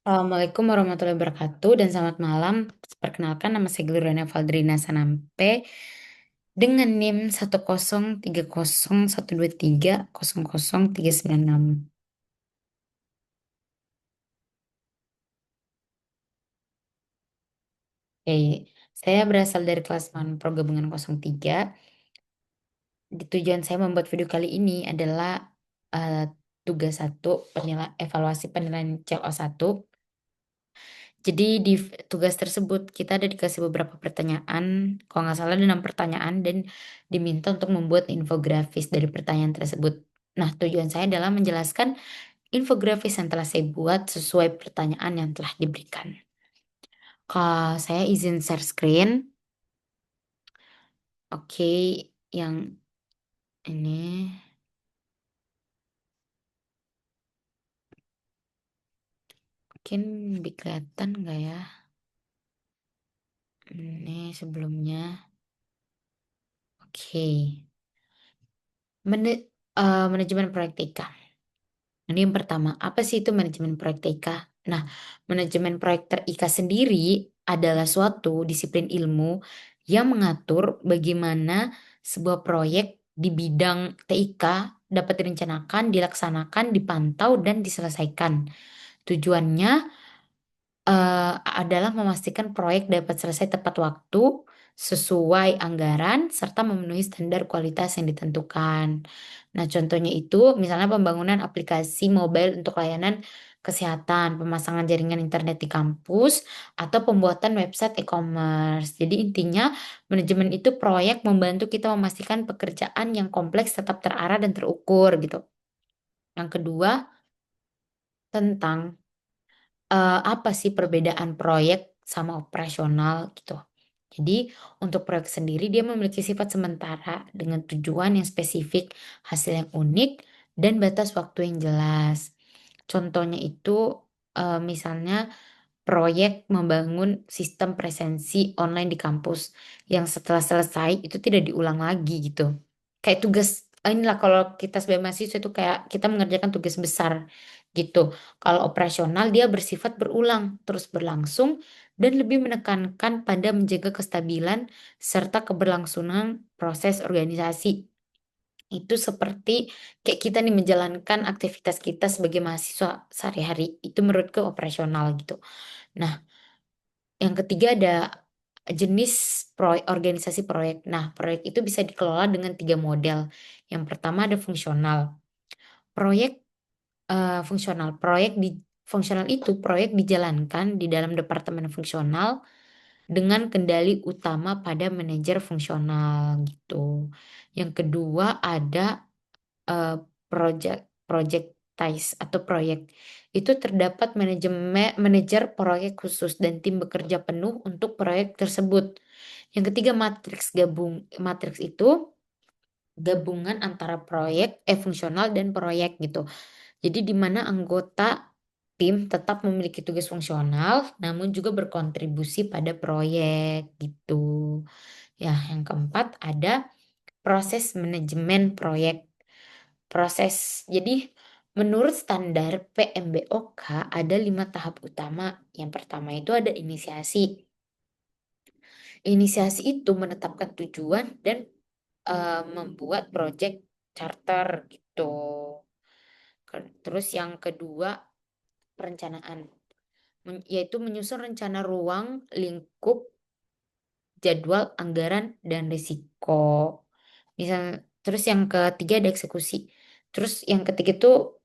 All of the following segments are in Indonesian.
Assalamualaikum warahmatullahi wabarakatuh dan selamat malam. Perkenalkan nama saya Gloriana Valdrina Sanampe dengan NIM 1030123000396. Oke, saya berasal dari kelas 9 Progabungan 03. Tujuan saya membuat video kali ini adalah eh, tugas satu evaluasi penilaian CO1. Jadi di tugas tersebut kita ada dikasih beberapa pertanyaan, kalau nggak salah ada 6 pertanyaan dan diminta untuk membuat infografis dari pertanyaan tersebut. Nah, tujuan saya adalah menjelaskan infografis yang telah saya buat sesuai pertanyaan yang telah diberikan. Kalau saya izin share screen, oke, yang ini mungkin lebih kelihatan nggak ya? Ini sebelumnya, oke. Manajemen proyek TK. Ini yang pertama, apa sih itu manajemen proyek TIK? Nah, manajemen proyek TIK sendiri adalah suatu disiplin ilmu yang mengatur bagaimana sebuah proyek di bidang TIK dapat direncanakan, dilaksanakan, dipantau, dan diselesaikan. Tujuannya adalah memastikan proyek dapat selesai tepat waktu, sesuai anggaran, serta memenuhi standar kualitas yang ditentukan. Nah, contohnya itu misalnya pembangunan aplikasi mobile untuk layanan kesehatan, pemasangan jaringan internet di kampus, atau pembuatan website e-commerce. Jadi intinya manajemen itu proyek membantu kita memastikan pekerjaan yang kompleks tetap terarah dan terukur gitu. Yang kedua, tentang apa sih perbedaan proyek sama operasional gitu. Jadi untuk proyek sendiri dia memiliki sifat sementara dengan tujuan yang spesifik, hasil yang unik, dan batas waktu yang jelas. Contohnya itu misalnya proyek membangun sistem presensi online di kampus yang setelah selesai itu tidak diulang lagi gitu. Kayak tugas inilah kalau kita sebagai mahasiswa itu kayak kita mengerjakan tugas besar gitu. Kalau operasional dia bersifat berulang, terus berlangsung dan lebih menekankan pada menjaga kestabilan serta keberlangsungan proses organisasi. Itu seperti kayak kita nih menjalankan aktivitas kita sebagai mahasiswa sehari-hari. Itu menurutku operasional gitu. Nah, yang ketiga ada jenis organisasi proyek. Nah, proyek itu bisa dikelola dengan 3 model. Yang pertama ada fungsional. Proyek fungsional. Fungsional itu proyek dijalankan di dalam departemen fungsional dengan kendali utama pada manajer fungsional gitu. Yang kedua ada eh, project projectize atau proyek. Itu terdapat manajer proyek khusus dan tim bekerja penuh untuk proyek tersebut. Yang ketiga matriks matriks itu gabungan antara fungsional dan proyek gitu. Jadi di mana anggota tim tetap memiliki tugas fungsional namun juga berkontribusi pada proyek gitu. Ya, yang keempat ada proses manajemen proyek. Jadi menurut standar PMBOK ada 5 tahap utama. Yang pertama itu ada inisiasi. Inisiasi itu menetapkan tujuan dan membuat project charter gitu. Terus yang kedua perencanaan, yaitu menyusun rencana ruang, lingkup, jadwal, anggaran, dan risiko. Misal, terus yang ketiga ada eksekusi. Terus yang ketiga itu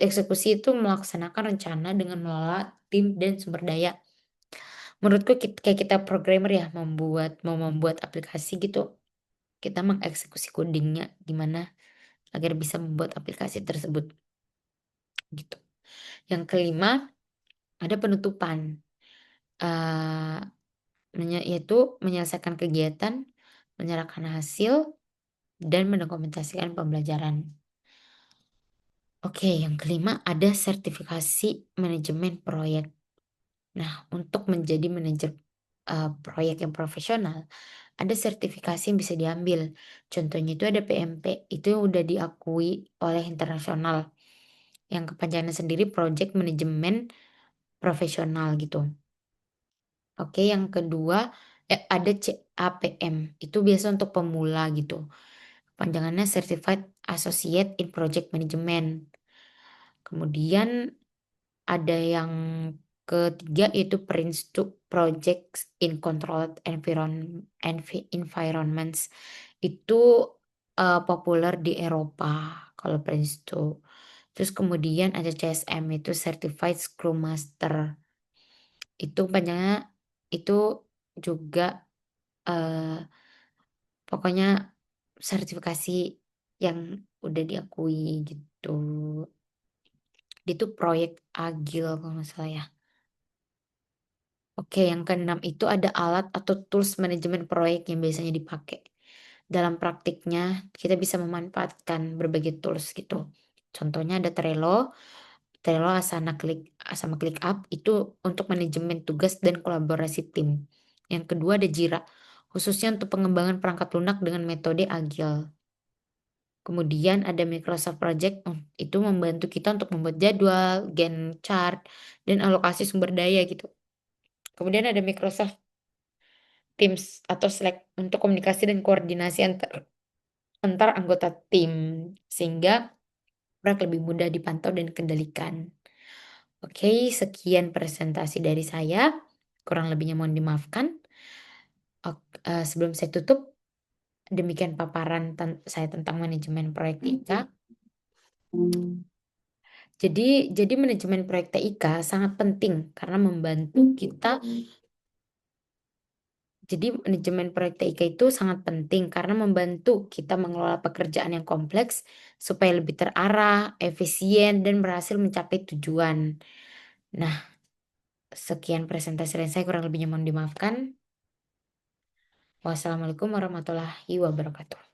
eksekusi itu melaksanakan rencana dengan mengelola tim dan sumber daya. Menurutku kayak kita programmer ya mau membuat aplikasi gitu. Kita mengeksekusi codingnya gimana agar bisa membuat aplikasi tersebut gitu. Yang kelima ada penutupan. eh yaitu menyelesaikan kegiatan, menyerahkan hasil, dan mendokumentasikan pembelajaran. Oke, yang kelima ada sertifikasi manajemen proyek. Nah, untuk menjadi manajer proyek yang profesional, ada sertifikasi yang bisa diambil. Contohnya itu ada PMP, itu yang udah diakui oleh internasional. Yang kepanjangan sendiri Project Management profesional gitu. Oke, yang kedua, ada CAPM, itu biasa untuk pemula gitu. Panjangannya Certified Associate in Project Management. Kemudian ada yang ketiga yaitu Prince 2 Projects in Controlled Environments. Itu populer di Eropa kalau Prince 2. Terus kemudian ada CSM itu Certified Scrum Master. Itu panjangnya itu juga eh, pokoknya sertifikasi yang udah diakui gitu. Itu proyek agil kalau nggak salah ya. Oke, yang keenam itu ada alat atau tools manajemen proyek yang biasanya dipakai. Dalam praktiknya, kita bisa memanfaatkan berbagai tools gitu. Contohnya ada Trello, Asana sama ClickUp itu untuk manajemen tugas dan kolaborasi tim. Yang kedua ada Jira, khususnya untuk pengembangan perangkat lunak dengan metode agile. Kemudian ada Microsoft Project, itu membantu kita untuk membuat jadwal, Gantt chart, dan alokasi sumber daya gitu. Kemudian ada Microsoft Teams atau Slack untuk komunikasi dan koordinasi antar anggota tim, sehingga proyek lebih mudah dipantau dan kendalikan. Oke, sekian presentasi dari saya. Kurang lebihnya mohon dimaafkan. Sebelum saya tutup, demikian paparan saya tentang manajemen proyek TIK. Jadi manajemen proyek TIK sangat penting karena membantu kita. Jadi manajemen proyek TIK itu sangat penting karena membantu kita mengelola pekerjaan yang kompleks supaya lebih terarah, efisien, dan berhasil mencapai tujuan. Nah, sekian presentasi dari saya, kurang lebihnya mohon dimaafkan. Wassalamualaikum warahmatullahi wabarakatuh.